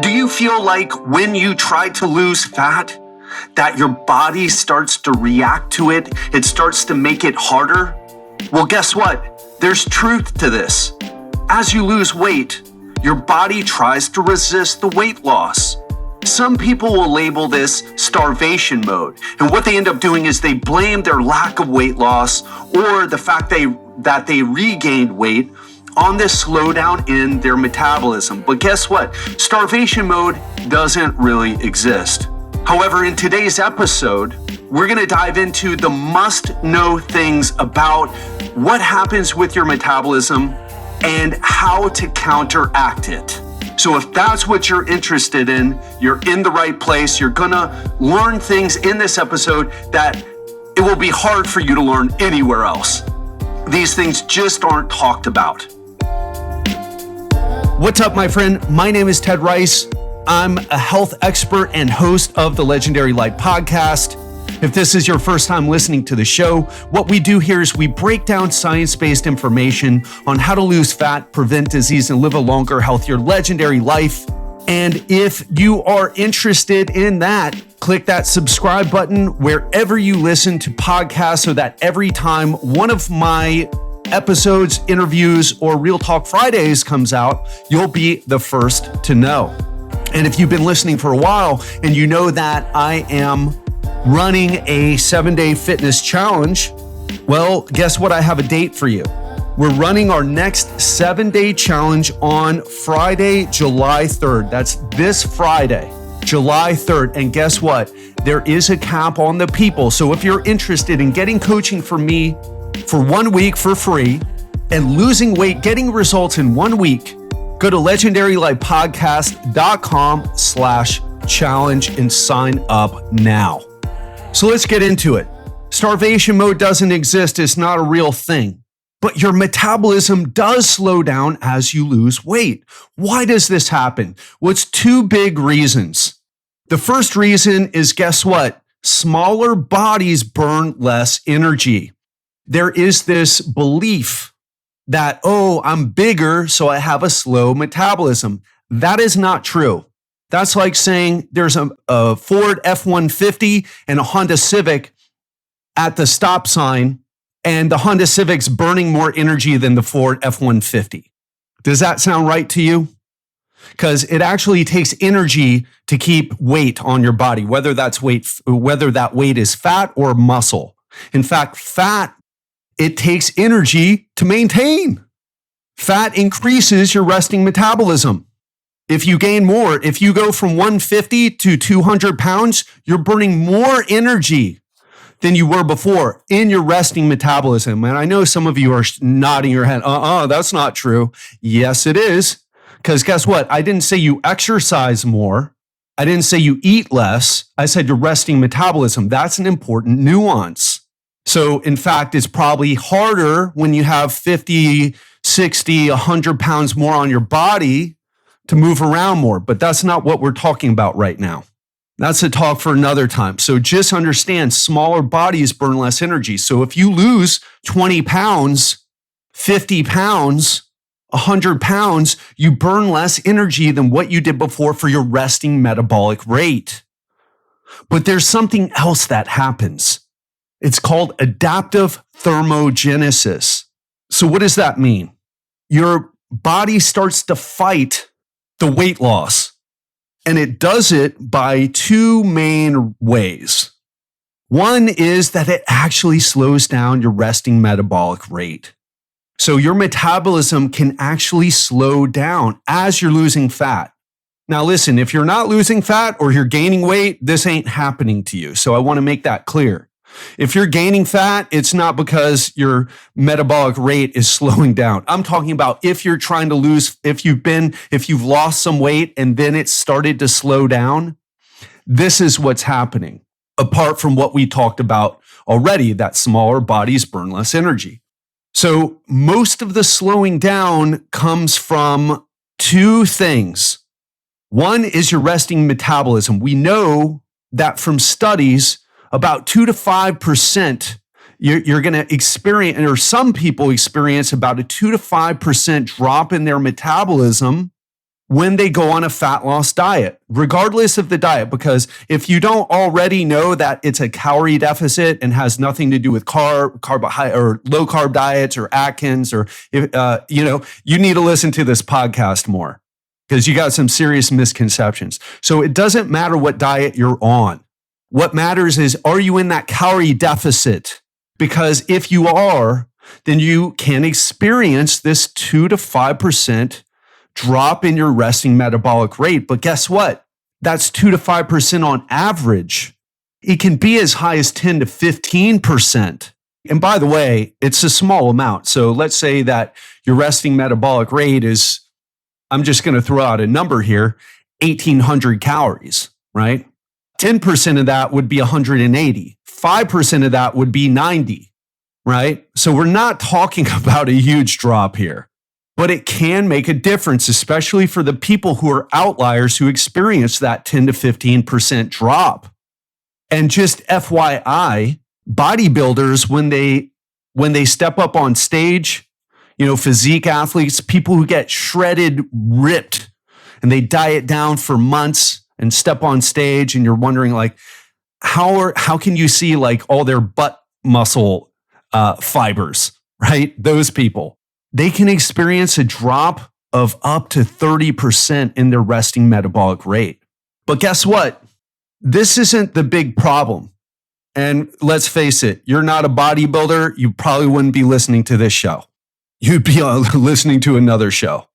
Do you feel like when you try to lose fat, that your body starts to react to it? It starts to make it harder? Well, guess what? There's truth to this. As you lose weight, your body tries to resist the weight loss. Some people will label this starvation mode. And what they end up doing is they blame their lack of weight loss or the fact that they regained weight on this slowdown in their metabolism. But guess what? Starvation mode doesn't really exist. However, in today's episode, we're going to dive into the must-know things about what happens with your metabolism and how to counteract it. So if that's what you're interested in, you're in the right place. You're going to learn things in this episode that it will be hard for you to learn anywhere else. These things just aren't talked about. What's up, my friend? My name is Ted Rice. I'm a health expert and host of the Legendary Life podcast. If this is your first time listening to the show, what we do here is we break down science-based information on how to lose fat, prevent disease, and live a longer, healthier, legendary life. And if you are interested in that, click that subscribe button wherever you listen to podcasts so that every time one of my episodes, interviews, or Real Talk Fridays comes out, you'll be the first to know. And if you've been listening for a while and you know that I am running a 7-day fitness challenge, well, guess what? I have a date for you. We're running our next 7-day challenge on Friday, July 3rd. That's this Friday, July 3rd. And guess what? There is a cap on the people. So if you're interested in getting coaching from me for 1 week for free and losing weight, getting results in 1 week, go to legendarylifepodcast.com/challenge and sign up now. So let's get into it. Starvation mode doesn't exist. It's not a real thing. But your metabolism does slow down as you lose weight. Why does this happen? Well, it's two big reasons. The first reason is, guess what? Smaller bodies burn less energy. There is this belief that, oh, I'm bigger, so I have a slow metabolism. That is not true. That's like saying there's a Ford F-150 and a Honda Civic at the stop sign, and the Honda Civic's burning more energy than the Ford F-150. Does that sound right to you? Because it actually takes energy to keep weight on your body, whether that weight is fat or muscle. In fact, fat, it takes energy to maintain. Fat increases your resting metabolism. If you gain more, if you go from 150 to 200 pounds, you're burning more energy than you were before in your resting metabolism. And I know some of you are nodding your head. That's not true. Yes, it is. Because guess what? I didn't say you exercise more. I didn't say you eat less. I said your resting metabolism. That's an important nuance. So in fact, it's probably harder when you have 50, 60, 100 pounds more on your body to move around more. But that's not what we're talking about right now. That's a talk for another time. So just understand, smaller bodies burn less energy. So if you lose 20 pounds, 50 pounds, 100 pounds, you burn less energy than what you did before for your resting metabolic rate. But there's something else that happens. It's called adaptive thermogenesis. So what does that mean? Your body starts to fight the weight loss. And it does it by two main ways. One is that it actually slows down your resting metabolic rate. So your metabolism can actually slow down as you're losing fat. Now listen, if you're not losing fat or you're gaining weight, this ain't happening to you. So I want to make that clear. If you're gaining fat, it's not because your metabolic rate is slowing down. I'm talking about if you're trying to lose, if you've lost some weight and then it started to slow down, this is what's happening. Apart from what we talked about already, that smaller bodies burn less energy. So most of the slowing down comes from two things. One is your resting metabolism. We know that from studies, about 2 to 5%, you're going to experience, or some people experience about a 2 to 5% drop in their metabolism when they go on a fat loss diet, regardless of the diet. Because if you don't already know that it's a calorie deficit and has nothing to do with carbohydrate or low carb diets or Atkins, or you need to listen to this podcast more because you got some serious misconceptions. So it doesn't matter what diet you're on. What matters is, are you in that calorie deficit? Because if you are, then you can experience this 2 to 5% drop in your resting metabolic rate. But guess what? That's 2 to 5% on average. It can be as high as 10 to 15%. And by the way, it's a small amount. So let's say that your resting metabolic rate is, I'm just going to throw out a number here, 1,800 calories, right? 10% of that would be 180. 5% of that would be 90, right? So we're not talking about a huge drop here. But it can make a difference, especially for the people who are outliers who experience that 10 to 15% drop. And just FYI, bodybuilders, when they step up on stage, physique athletes, people who get shredded, ripped, and they diet down for months and step on stage, and you're wondering like, how can you see like all their butt muscle fibers, right? Those people. They can experience a drop of up to 30% in their resting metabolic rate. But guess what? This isn't the big problem. And let's face it, you're not a bodybuilder. You probably wouldn't be listening to this show. You'd be listening to another show.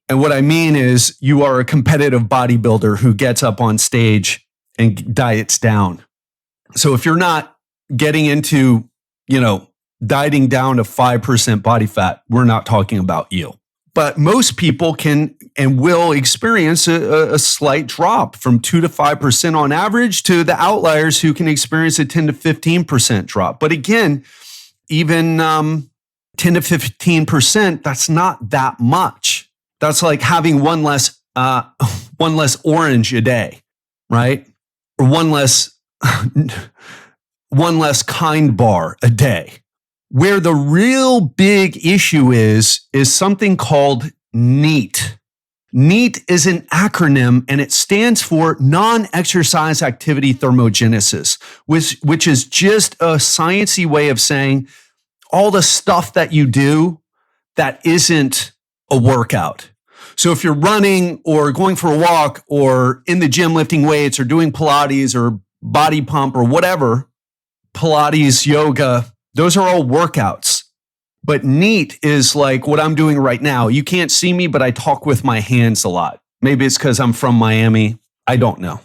And what I mean is you are a competitive bodybuilder who gets up on stage and diets down. So if you're not getting into, dieting down to 5% body fat, we're not talking about you. But most people can and will experience a slight drop from 2 to 5% on average to the outliers who can experience a 10 to 15% drop. But again, even 10 to 15%, that's not that much. That's like having one less orange a day, right? Or one less Kind bar a day. Where the real big issue is something called NEAT. NEAT is an acronym and it stands for non-exercise activity thermogenesis, which is just a sciencey way of saying all the stuff that you do that isn't a workout. So if you're running or going for a walk or in the gym lifting weights or doing Pilates or body pump or whatever, Pilates, yoga, those are all workouts. But NEAT is like what I'm doing right now. You can't see me, but I talk with my hands a lot. Maybe it's because I'm from Miami. I don't know.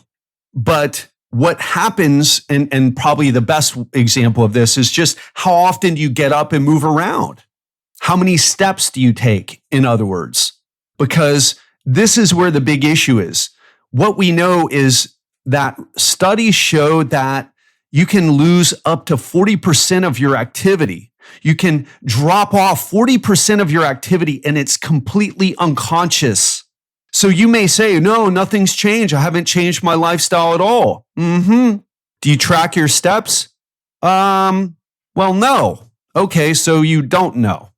But what happens, and probably the best example of this, is just how often do you get up and move around? How many steps do you take, in other words? Because this is where the big issue is. What we know is that studies show that you can lose up to 40% of your activity. You can drop off 40% of your activity and it's completely unconscious. So you may say, no, nothing's changed. I haven't changed my lifestyle at all. Do you track your steps? Well, no. Okay, so you don't know.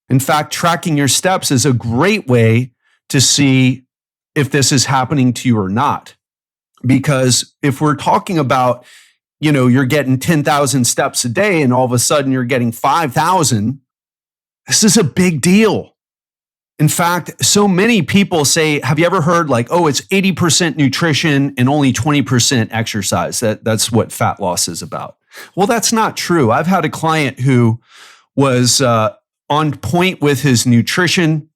In fact, tracking your steps is a great way to see if this is happening to you or not. Because if we're talking about, you're getting 10,000 steps a day and all of a sudden you're getting 5,000, this is a big deal. In fact, so many people say, have you ever heard like, oh, it's 80% nutrition and only 20% exercise? That's what fat loss is about. Well, that's not true. I've had a client who was on point with his nutrition,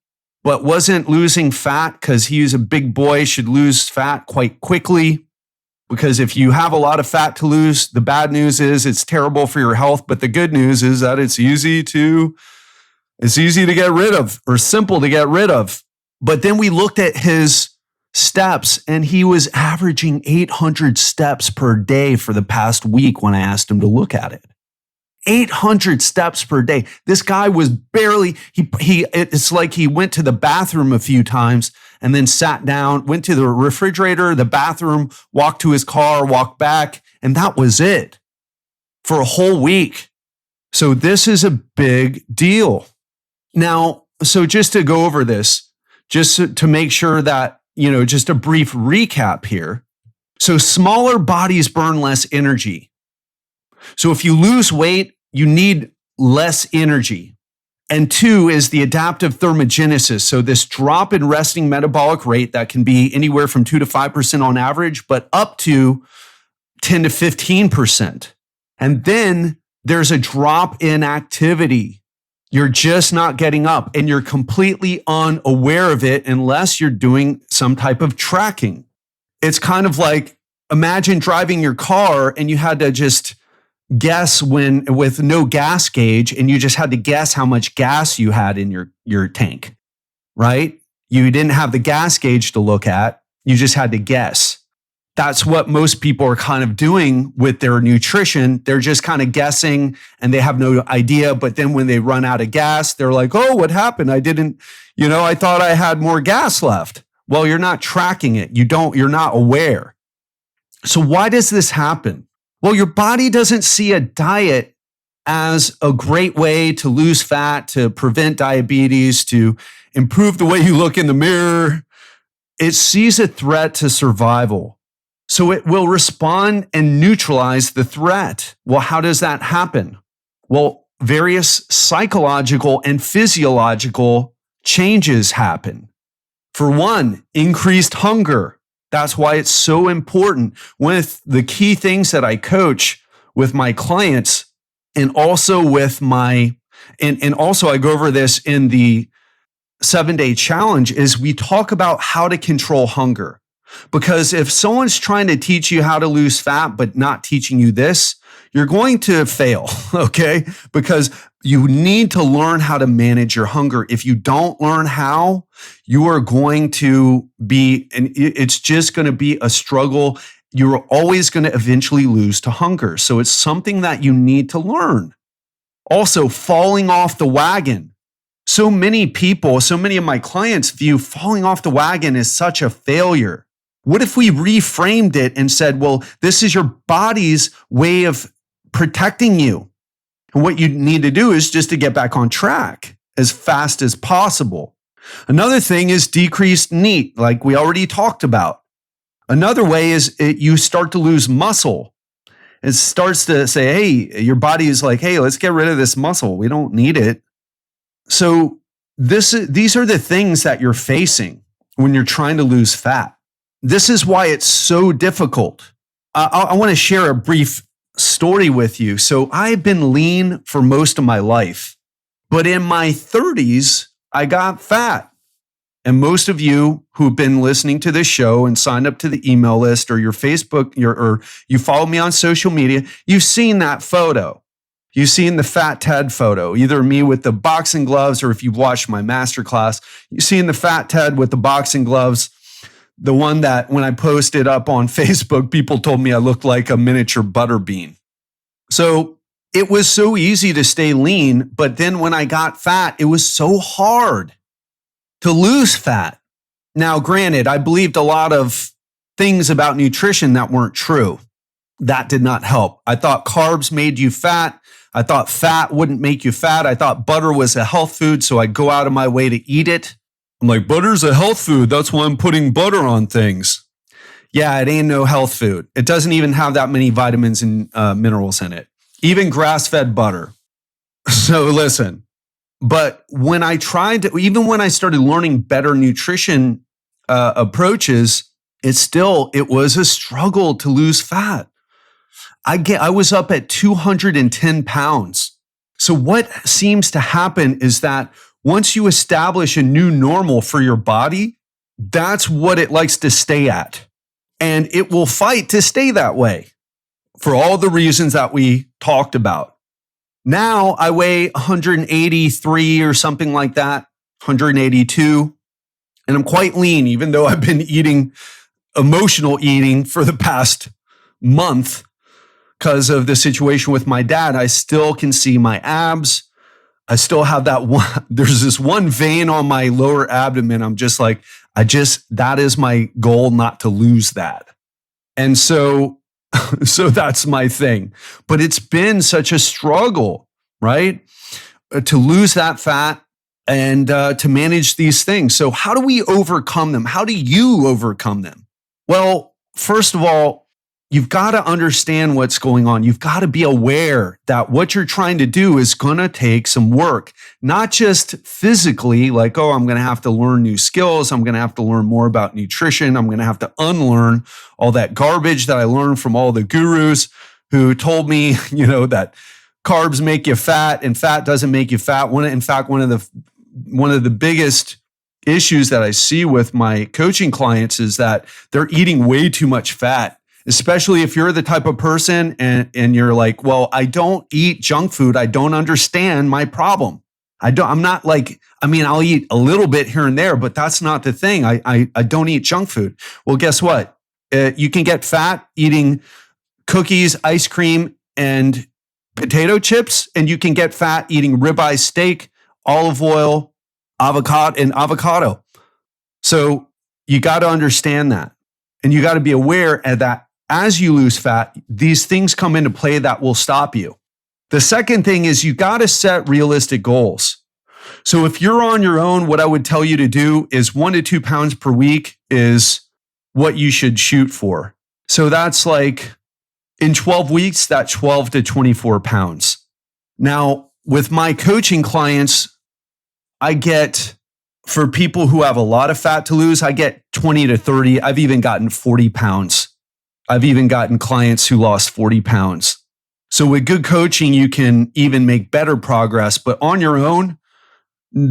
but wasn't losing fat because he's a big boy, should lose fat quite quickly. Because if you have a lot of fat to lose, the bad news is it's terrible for your health. But the good news is that it's easy to get rid of, or simple to get rid of. But then we looked at his steps and he was averaging 800 steps per day for the past week when I asked him to look at it. 800 steps per day. This guy was barely, it's like he went to the bathroom a few times and then sat down, went to the refrigerator, the bathroom, walked to his car, walked back, and that was it for a whole week. So this is a big deal. Now, so just to go over this, just to make sure that, just a brief recap here. So smaller bodies burn less energy. So if you lose weight, you need less energy. And 2 is the adaptive thermogenesis. So this drop in resting metabolic rate that can be anywhere from 2 to 5% on average, but up to 10 to 15%. And then there's a drop in activity. You're just not getting up and you're completely unaware of it unless you're doing some type of tracking. It's kind of like, imagine driving your car and you had to just guess with no gas gauge, and you just had to guess how much gas you had in your tank, right? You didn't have the gas gauge to look at. You just had to guess. That's what most people are kind of doing with their nutrition. They're just kind of guessing and they have no idea. But then when they run out of gas, they're like, oh, what happened? I thought I had more gas left. Well, you're not tracking it. You're not aware. So why does this happen? Well, your body doesn't see a diet as a great way to lose fat, to prevent diabetes, to improve the way you look in the mirror. It sees a threat to survival. So it will respond and neutralize the threat. Well, how does that happen? Well, various psychological and physiological changes happen. For one, increased hunger. That's why it's so important. With the key things that I coach with my clients, and also with and also I go over this in the 7-day challenge, is we talk about how to control hunger. Because if someone's trying to teach you how to lose fat, but not teaching you this, you're going to fail, okay? Because you need to learn how to manage your hunger. If you don't learn how, you are going to and it's just going to be a struggle. You're always going to eventually lose to hunger. So it's something that you need to learn. Also, falling off the wagon. So many of my clients view falling off the wagon as such a failure. What if we reframed it and said, well, this is your body's way of protecting you. And what you need to do is just to get back on track as fast as possible. Another thing is decreased NEAT, like we already talked about. Another way is you start to lose muscle. It starts to say, hey, your body is like, hey, let's get rid of this muscle. We don't need it. So these are the things that you're facing when you're trying to lose fat. This is why it's so difficult. I want to share a brief story with you. So I've been lean for most of my life, but in my 30s, I got fat. And most of you who've been listening to this show and signed up to the email list or your Facebook, or you follow me on social media, you've seen that photo. You've seen the fat Ted photo, either me with the boxing gloves, or if you've watched my masterclass, you've seen the fat Ted with the boxing gloves. The one that when I posted up on Facebook, people told me I looked like a miniature butter bean. So it was so easy to stay lean, but then when I got fat, it was so hard to lose fat. Now, granted, I believed a lot of things about nutrition that weren't true. That did not help. I thought carbs made you fat. I thought fat wouldn't make you fat. I thought butter was a health food, so I'd go out of my way to eat it. I'm like, butter's a health food. That's why I'm putting butter on things. Yeah, it ain't no health food. It doesn't even have that many vitamins and minerals in it. Even grass-fed butter. So listen, but when I even when I started learning better nutrition approaches, it was a struggle to lose fat. I was up at 210 pounds. So what seems to happen is that once you establish a new normal for your body, that's what it likes to stay at. And it will fight to stay that way for all the reasons that we talked about. Now I weigh 183 or something like that, 182. And I'm quite lean, even though I've been emotional eating for the past month because of the situation with my dad. I still can see my abs. I still have that one. There's this one vein on my lower abdomen. I'm just like, that is my goal, not to lose that. And so that's my thing. But it's been such a struggle, right? To lose that fat. and to manage these things. So how do we overcome them? How do you overcome them? Well, first of all, you've got to understand what's going on. You've got to be aware that what you're trying to do is going to take some work, not just physically, like, oh, I'm going to have to learn new skills. I'm going to have to learn more about nutrition. I'm going to have to unlearn all that garbage that I learned from all the gurus who told me, that carbs make you fat and fat doesn't make you fat. In fact, one of the biggest issues that I see with my coaching clients is that they're eating way too much fat. Especially if you're the type of person and you're like, well, I don't eat junk food. I don't understand my problem. I'll eat a little bit here and there, but that's not the thing. I don't eat junk food. Well, guess what? You can get fat eating cookies, ice cream, and potato chips. And you can get fat eating ribeye steak, olive oil, avocado. So you got to understand that. And you got to be aware of that. As you lose fat, these things come into play that will stop you. The second thing is you got to set realistic goals. So if you're on your own, what I would tell you to do is 1 to 2 pounds per week is what you should shoot for. So that's like in 12 weeks, that's 12 to 24 pounds. Now, with my coaching clients, for people who have a lot of fat to lose, I get 20 to 30. I've even gotten 40 pounds. I've even gotten clients who lost 40 pounds. So with good coaching, you can even make better progress, but on your own,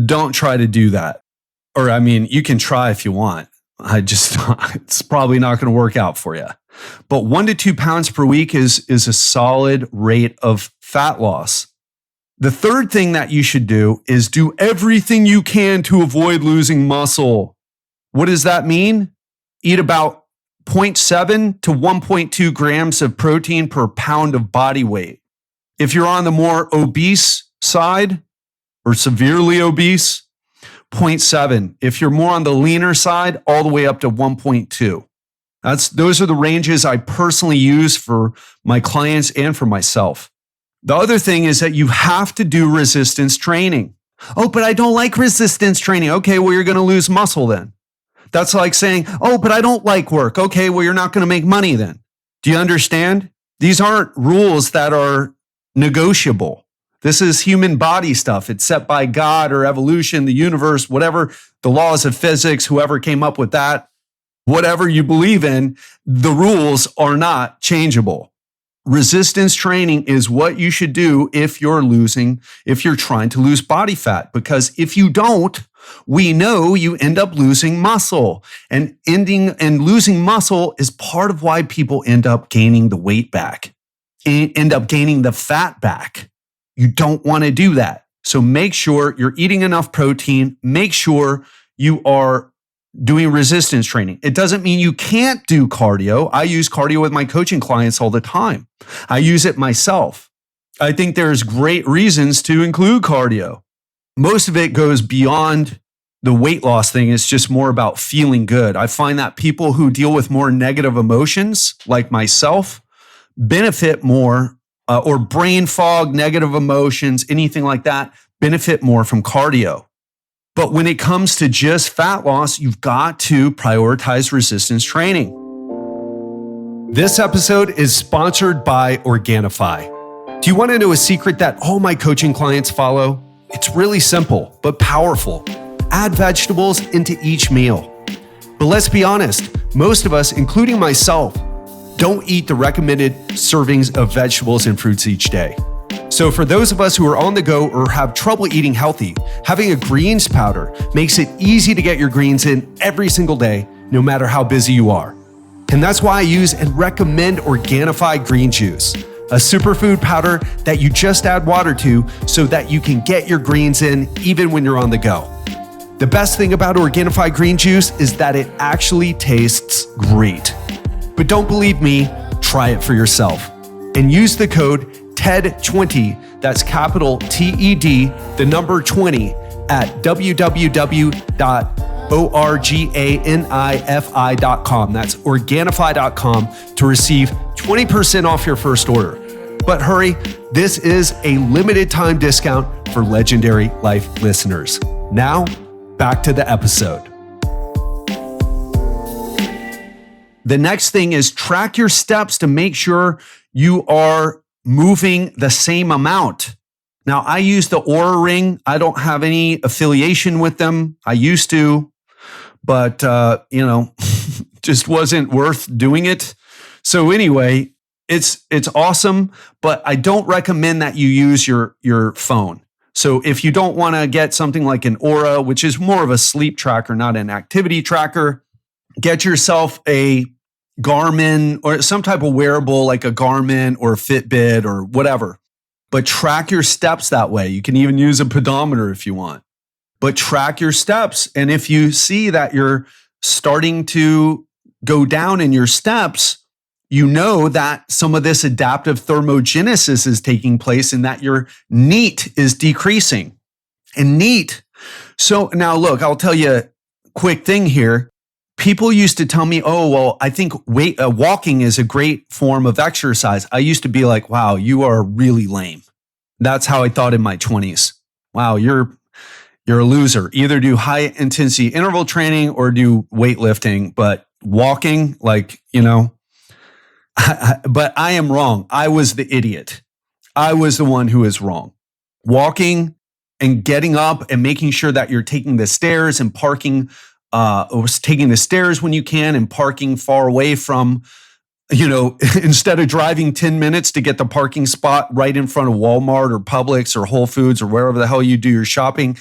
don't try to do that. Or you can try if you want. It's probably not going to work out for you. But 1 to 2 pounds per week is a solid rate of fat loss. The third thing that you should do is do everything you can to avoid losing muscle. What does that mean? Eat about 0.7 to 1.2 grams of protein per pound of body weight. If you're on the more obese side or severely obese, 0.7. If you're more on the leaner side, all the way up to 1.2. Those are the ranges I personally use for my clients and for myself. The other thing is that you have to do resistance training. Oh, but I don't like resistance training. Okay, well, you're going to lose muscle then. That's like saying, oh, but I don't like work. Okay, well, you're not going to make money then. Do you understand? These aren't rules that are negotiable. This is human body stuff. It's set by God or evolution, the universe, whatever, the laws of physics, whoever came up with that, whatever you believe in, the rules are not changeable. Resistance training is what you should do if you're trying to lose body fat, because if you don't, we know you end up losing muscle, and losing muscle is part of why people end up gaining the weight back, end up gaining the fat back. You don't want to do that. So make sure you're eating enough protein. Make sure you are doing resistance training. It doesn't mean you can't do cardio. I use cardio with my coaching clients all the time. I use it myself. I think there's great reasons to include cardio. Most of it goes beyond the weight loss thing. It's just more about feeling good. I find that people who deal with more negative emotions, like myself, benefit more, or brain fog, negative emotions, anything like that, benefit more from cardio. But when it comes to just fat loss, you've got to prioritize resistance training. This episode is sponsored by Organifi. Do you want to know a secret that all my coaching clients follow? It's really simple, but powerful. Add vegetables into each meal. But let's be honest, most of us, including myself, don't eat the recommended servings of vegetables and fruits each day. So for those of us who are on the go or have trouble eating healthy, having a greens powder makes it easy to get your greens in every single day, no matter how busy you are. And that's why I use and recommend Organifi Green Juice, a superfood powder that you just add water to so that you can get your greens in even when you're on the go. The best thing about Organifi Green Juice is that it actually tastes great. But don't believe me, try it for yourself. And use the code TED20, that's capital TED, the number 20, at www.organifi.com. That's Organifi.com to receive 20% off your first order. But hurry, this is a limited time discount for Legendary Life listeners. Now, back to the episode. The next thing is track your steps to make sure you are moving the same amount. Now, I use the Oura Ring. I don't have any affiliation with them. I used to, but just wasn't worth doing it. So anyway, it's awesome, but I don't recommend that you use your phone. So if you don't want to get something like an Oura, which is more of a sleep tracker, not an activity tracker, get yourself a Garmin or some type of wearable like a Garmin or a Fitbit or whatever. But track your steps that way. You can even use a pedometer if you want. But track your steps. And if you see that you're starting to go down in your steps, you know that some of this adaptive thermogenesis is taking place and that your NEAT is decreasing. And NEAT, so now look, I'll tell you a quick thing here. People used to tell me, oh, well, I think walking is a great form of exercise. I used to be like, wow, you are really lame. That's how I thought in my 20s. Wow, you're a loser. Either do high intensity interval training or do weightlifting, but walking, but I am wrong. I was the idiot. I was the one who is wrong. Walking and getting up and making sure that you're taking the stairs and parking taking the stairs when you can and parking far away from, instead of driving 10 minutes to get the parking spot right in front of Walmart or Publix or Whole Foods or wherever the hell you do your shopping,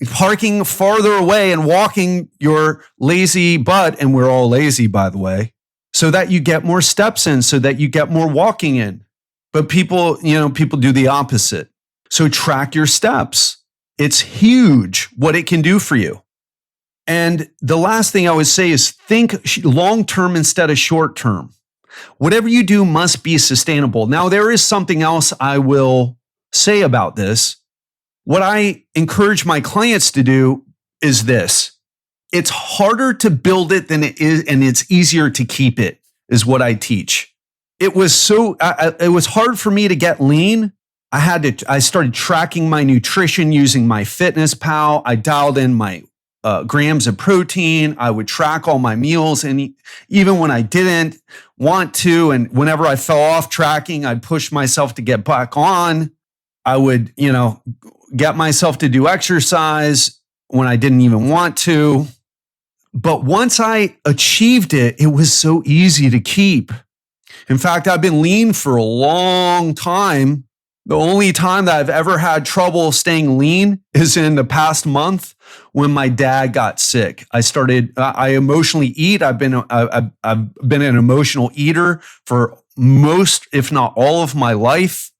parking farther away and walking your lazy butt, and we're all lazy, by the way, so that you get more steps in, so that you get more walking in. But people do the opposite. So track your steps. It's huge what it can do for you. And the last thing I would say is think long-term instead of short-term. Whatever you do must be sustainable. Now, there is something else I will say about this. What I encourage my clients to do is this. It's harder to build it than it is, and it's easier to keep it, is what I teach. It was hard for me to get lean. I started tracking my nutrition using MyFitnessPal. I dialed in my grams of protein. I would track all my meals. And even when I didn't want to, and whenever I fell off tracking, I'd push myself to get back on. I would, get myself to do exercise when I didn't even want to. But once I achieved it, it was so easy to keep. In fact, I've been lean for a long time. The only time that I've ever had trouble staying lean is in the past month when my dad got sick. I emotionally eat. I've been an emotional eater for most, if not all of my life.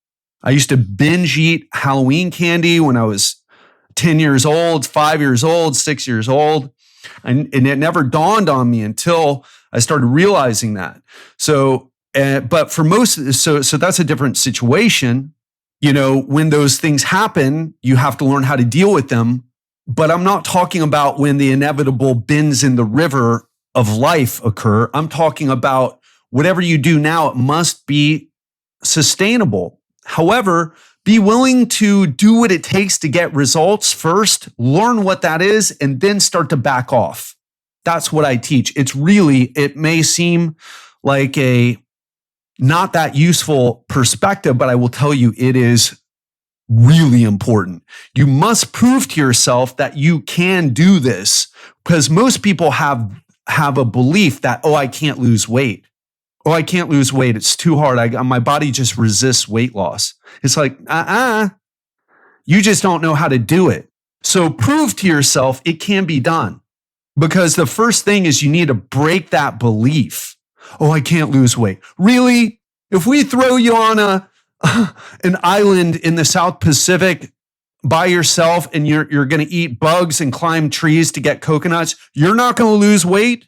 I used to binge eat Halloween candy when I was 10 years old, 5 years old, 6 years old. And it never dawned on me until I started realizing that. But for most, so that's a different situation. When those things happen, you have to learn how to deal with them. But I'm not talking about when the inevitable bends in the river of life occur. I'm talking about whatever you do now, it must be sustainable. However, be willing to do what it takes to get results first, learn what that is, and then start to back off. That's what I teach. It may seem like a not that useful perspective, but I will tell you it is really important. You must prove to yourself that you can do this, because most people have a belief that, I can't lose weight. I can't lose weight. It's too hard. My body just resists weight loss. It's like, you just don't know how to do it. So prove to yourself it can be done, because the first thing is you need to break that belief. I can't lose weight. Really? If we throw you on an island in the South Pacific by yourself and you're going to eat bugs and climb trees to get coconuts, you're not going to lose weight?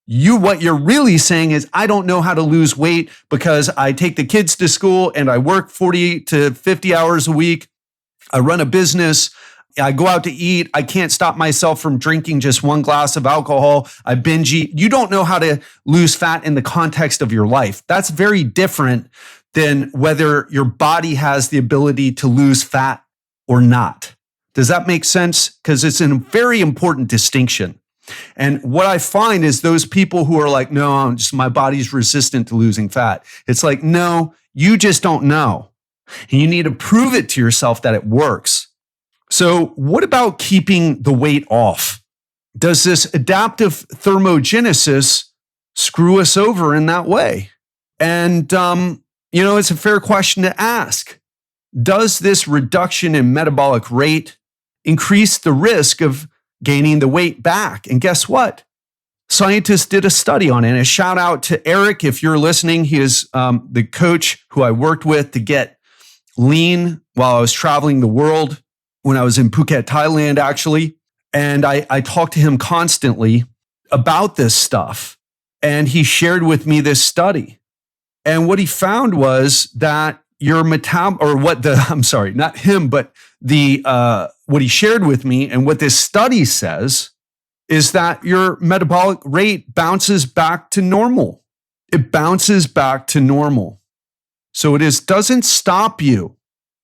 What you're really saying is, I don't know how to lose weight because I take the kids to school and I work 40 to 50 hours a week. I run a business. I go out to eat. I can't stop myself from drinking just one glass of alcohol. I binge eat. You don't know how to lose fat in the context of your life. That's very different than whether your body has the ability to lose fat or not. Does that make sense? Because it's a very important distinction. And what I find is those people who are like, no, my body's resistant to losing fat. It's like, no, you just don't know. And you need to prove it to yourself that it works. So what about keeping the weight off? Does this adaptive thermogenesis screw us over in that way? And, it's a fair question to ask. Does this reduction in metabolic rate increase the risk of gaining the weight back? And guess what? Scientists did a study on it. And a shout out to Eric, if you're listening. He is the coach who I worked with to get lean while I was traveling the world when I was in Phuket, Thailand, actually. And I talked to him constantly about this stuff. And he shared with me this study. And what he found was that your not him, but what he shared with me and what this study says is that your metabolic rate bounces back to normal. It bounces back to normal. So doesn't stop you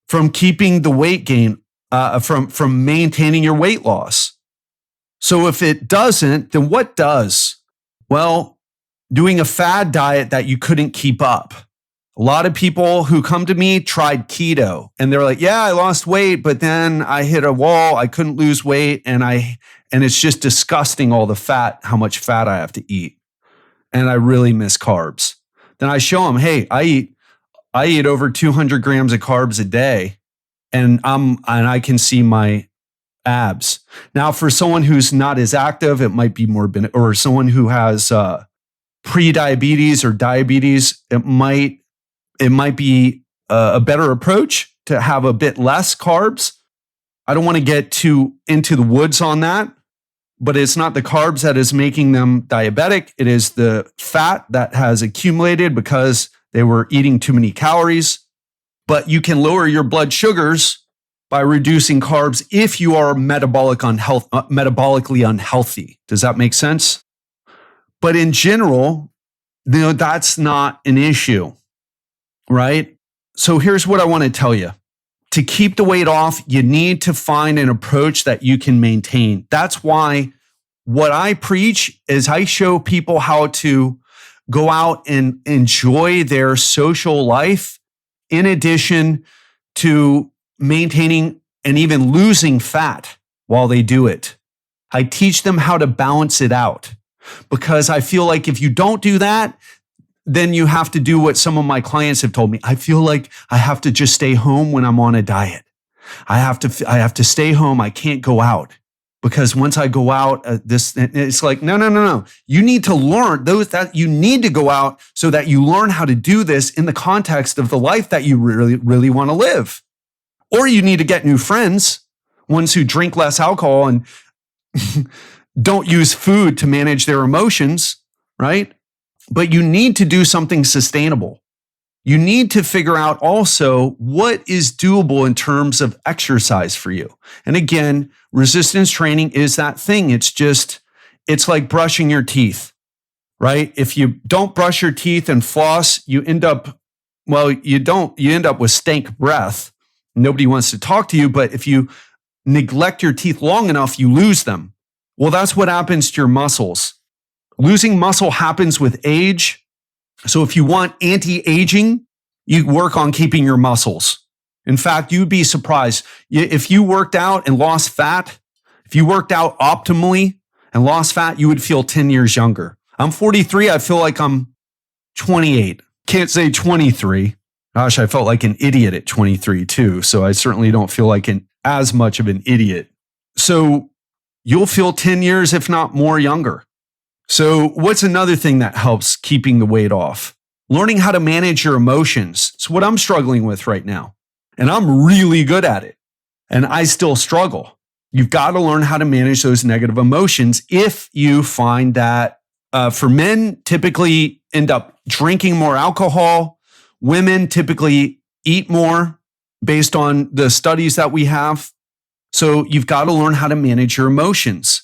from keeping the weight gain, from maintaining your weight loss. So if it doesn't, then what does? Well, doing a fad diet that you couldn't keep up. A lot of people who come to me tried keto and they're like, yeah, I lost weight, but then I hit a wall. I couldn't lose weight. And it's just disgusting, all the fat, how much fat I have to eat. And I really miss carbs. Then I show them, hey, I eat over 200 grams of carbs a day and I can see my abs. Now, for someone who's not as active, it might be more, or someone who has pre-diabetes or diabetes, it might be a better approach to have a bit less carbs. I don't want to get too into the woods on that, but it's not the carbs that is making them diabetic. It is the fat that has accumulated because they were eating too many calories. But you can lower your blood sugars by reducing carbs if you are metabolically unhealthy. Does that make sense? But in general, that's not an issue, right? So here's what I want to tell you. To keep the weight off, you need to find an approach that you can maintain. That's why what I preach is I show people how to go out and enjoy their social life in addition to maintaining and even losing fat while they do it. I teach them how to balance it out because I feel like if you don't do that, then you have to do what some of my clients have told me. I feel like I have to just stay home when I'm on a diet. I have to stay home. I can't go out because once I go out, it's like, no. You need to learn you need to go out so that you learn how to do this in the context of the life that you really, really want to live. Or you need to get new friends, ones who drink less alcohol and don't use food to manage their emotions, right? But you need to do something sustainable. You need to figure out also what is doable in terms of exercise for you. And again, resistance training is that thing. It's like brushing your teeth, right? If you don't brush your teeth and floss, you end up with stank breath. Nobody wants to talk to you, but if you neglect your teeth long enough, you lose them. Well, that's what happens to your muscles. Losing muscle happens with age. So if you want anti-aging, you work on keeping your muscles. In fact, you'd be surprised. If you worked out and lost fat, if you worked out optimally and lost fat, you would feel 10 years younger. I'm 43. I feel like I'm 28. Can't say 23. Gosh, I felt like an idiot at 23 too. So I certainly don't feel like as much of an idiot. So you'll feel 10 years, if not more, younger. So what's another thing that helps keeping the weight off? Learning how to manage your emotions. It's what I'm struggling with right now. And I'm really good at it. And I still struggle. You've got to learn how to manage those negative emotions if you find that for men, typically end up drinking more alcohol. Women typically eat more based on the studies that we have. So you've got to learn how to manage your emotions.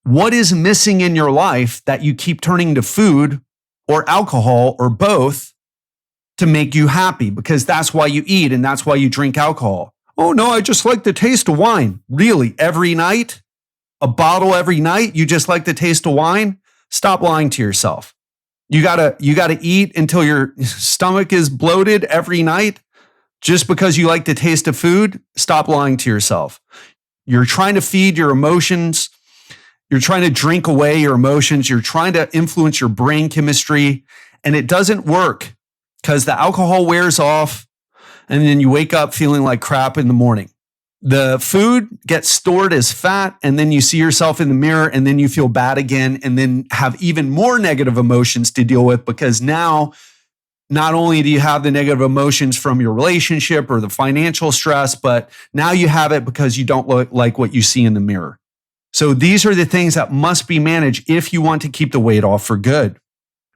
What is missing in your life that you keep turning to food or alcohol or both to make you happy? Because that's why you eat and that's why you drink alcohol. Oh no, I just like the taste of wine. Really? Every night? A bottle every night? You just like the taste of wine? Stop lying to yourself. You gotta eat until your stomach is bloated every night just because you like the taste of food? Stop lying to yourself. You're trying to feed your emotions. You're trying to drink away your emotions. You're trying to influence your brain chemistry, and it doesn't work because the alcohol wears off and then you wake up feeling like crap in the morning. The food gets stored as fat, and then you see yourself in the mirror, and then you feel bad again, and then have even more negative emotions to deal with because now not only do you have the negative emotions from your relationship or the financial stress, but now you have it because you don't look like what you see in the mirror. So these are the things that must be managed if you want to keep the weight off for good.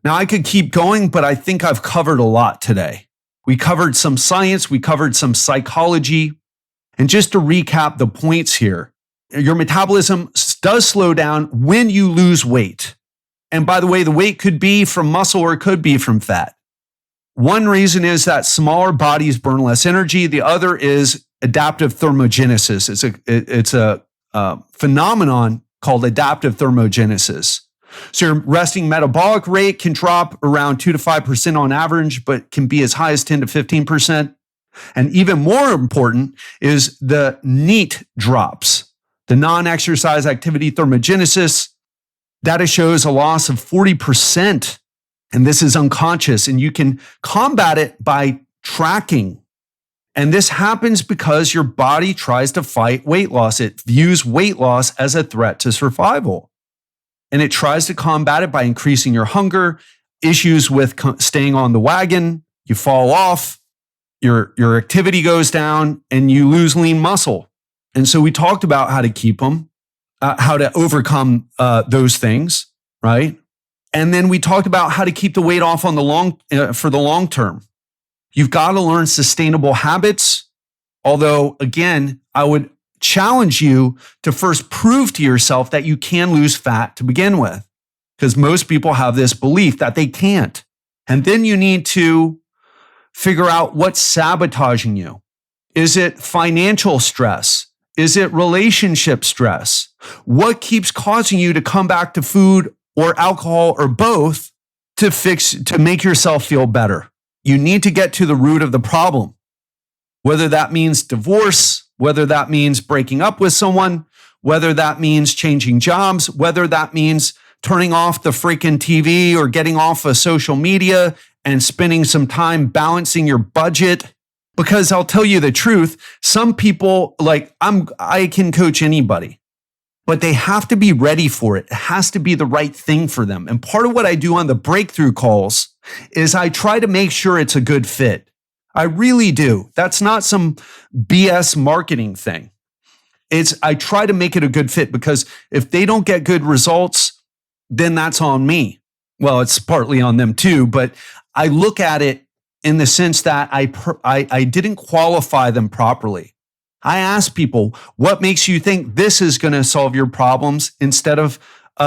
Now, I could keep going, but I think I've covered a lot today. We covered some science, we covered some psychology. And just to recap the points here, your metabolism does slow down when you lose weight. And by the way, the weight could be from muscle or it could be from fat. One reason is that smaller bodies burn less energy. The other is adaptive thermogenesis. It's a phenomenon called adaptive thermogenesis. So your resting metabolic rate can drop around 2 to 5% on average, but can be as high as 10 to 15%. And even more important is the NEAT drops, the non-exercise activity thermogenesis. Data shows a loss of 40%. And this is unconscious, and you can combat it by tracking. And this happens because your body tries to fight weight loss. It views weight loss as a threat to survival. And it tries to combat it by increasing your hunger, issues with staying on the wagon, you fall off, your activity goes down, and you lose lean muscle. And so we talked about how to keep them, how to overcome those things, right? And then we talked about how to keep the weight off on for the long term. You've got to learn sustainable habits. Although, again, I would challenge you to first prove to yourself that you can lose fat to begin with, because most people have this belief that they can't. And then you need to figure out what's sabotaging you. Is it financial stress? Is it relationship stress? What keeps causing you to come back to food or alcohol or both to make yourself feel better? You need to get to the root of the problem. Whether that means divorce, whether that means breaking up with someone, whether that means changing jobs, whether that means turning off the freaking TV or getting off of social media and spending some time balancing your budget. Because I'll tell you the truth, some people, I can coach anybody, but they have to be ready for it. It has to be the right thing for them. And part of what I do on the breakthrough calls is I try to make sure it's a good fit. I really do. That's not some BS marketing thing. I try to make it a good fit, because if they don't get good results, then that's on me. Well, it's partly on them too, but I look at it in the sense that I didn't qualify them properly. I ask people, what makes you think this is going to solve your problems instead of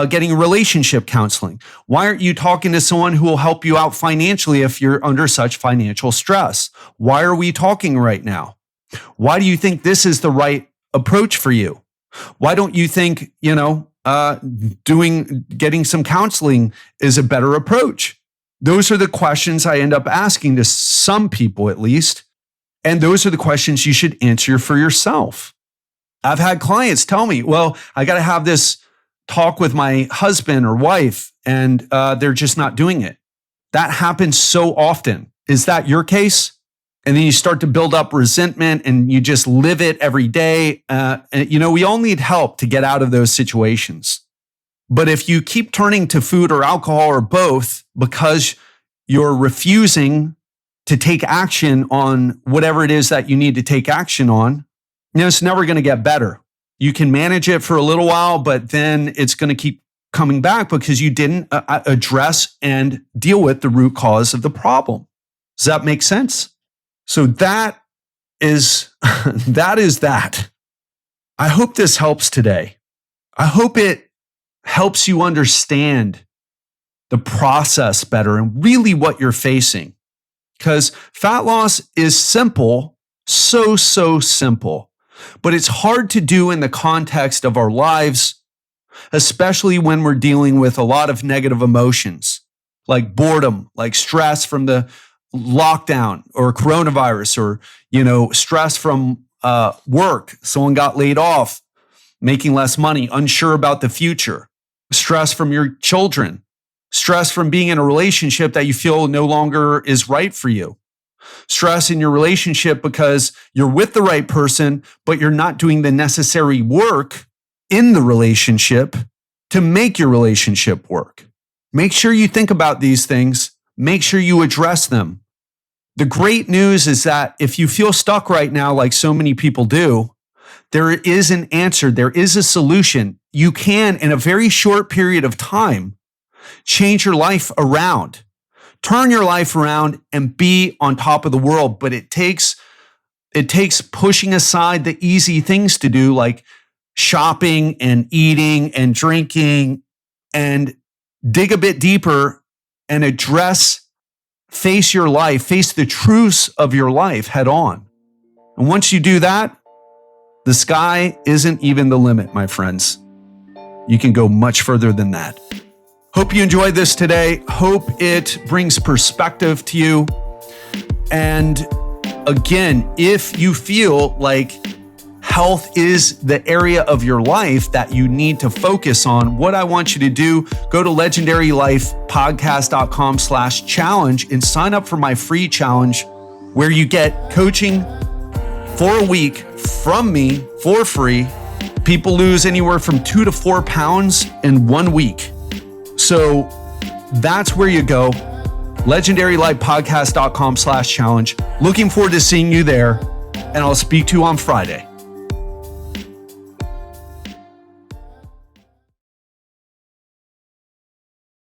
getting relationship counseling? Why aren't you talking to someone who will help you out financially if you're under such financial stress? Why are we talking right now? Why do you think this is the right approach for you? Why don't you think, getting some counseling is a better approach? Those are the questions I end up asking to some people, at least. And those are the questions you should answer for yourself. I've had clients tell me, well, I got to have this talk with my husband or wife, and they're just not doing it. That happens so often. Is that your case? And then you start to build up resentment and you just live it every day. We all need help to get out of those situations. But if you keep turning to food or alcohol or both because you're refusing to take action on whatever it is that you need to take action on, it's never going to get better. You can manage it for a little while, but then it's going to keep coming back because you didn't address and deal with the root cause of the problem. Does that make sense? So that is that. I hope this helps today. I hope it helps you understand the process better and really what you're facing. Because fat loss is simple So simple. But it's hard to do in the context of our lives, especially when we're dealing with a lot of negative emotions, like boredom, like stress from the lockdown or coronavirus, or, stress from work. Someone got laid off, making less money, unsure about the future, stress from your children, stress from being in a relationship that you feel no longer is right for you, stress in your relationship because you're with the right person, but you're not doing the necessary work in the relationship to make your relationship work. Make sure you think about these things. Make sure you address them. The great news is that if you feel stuck right now, like so many people do, there is an answer. There is a solution. You can, in a very short period of time, change your life around. Turn your life around and be on top of the world. But it takes pushing aside the easy things to do, like shopping and eating and drinking, and dig a bit deeper and face your life, face the truths of your life head on. And once you do that, the sky isn't even the limit, my friends. You can go much further than that. Hope you enjoyed this today. Hope it brings perspective to you. And again, if you feel like health is the area of your life that you need to focus on, what I want you to do, go to legendarylifepodcast.com/challenge and sign up for my free challenge where you get coaching for a week from me for free. People lose anywhere from 2 to 4 pounds in 1 week. So that's where you go. legendarylifepodcast.com/challenge. Looking forward to seeing you there, and I'll speak to you on Friday.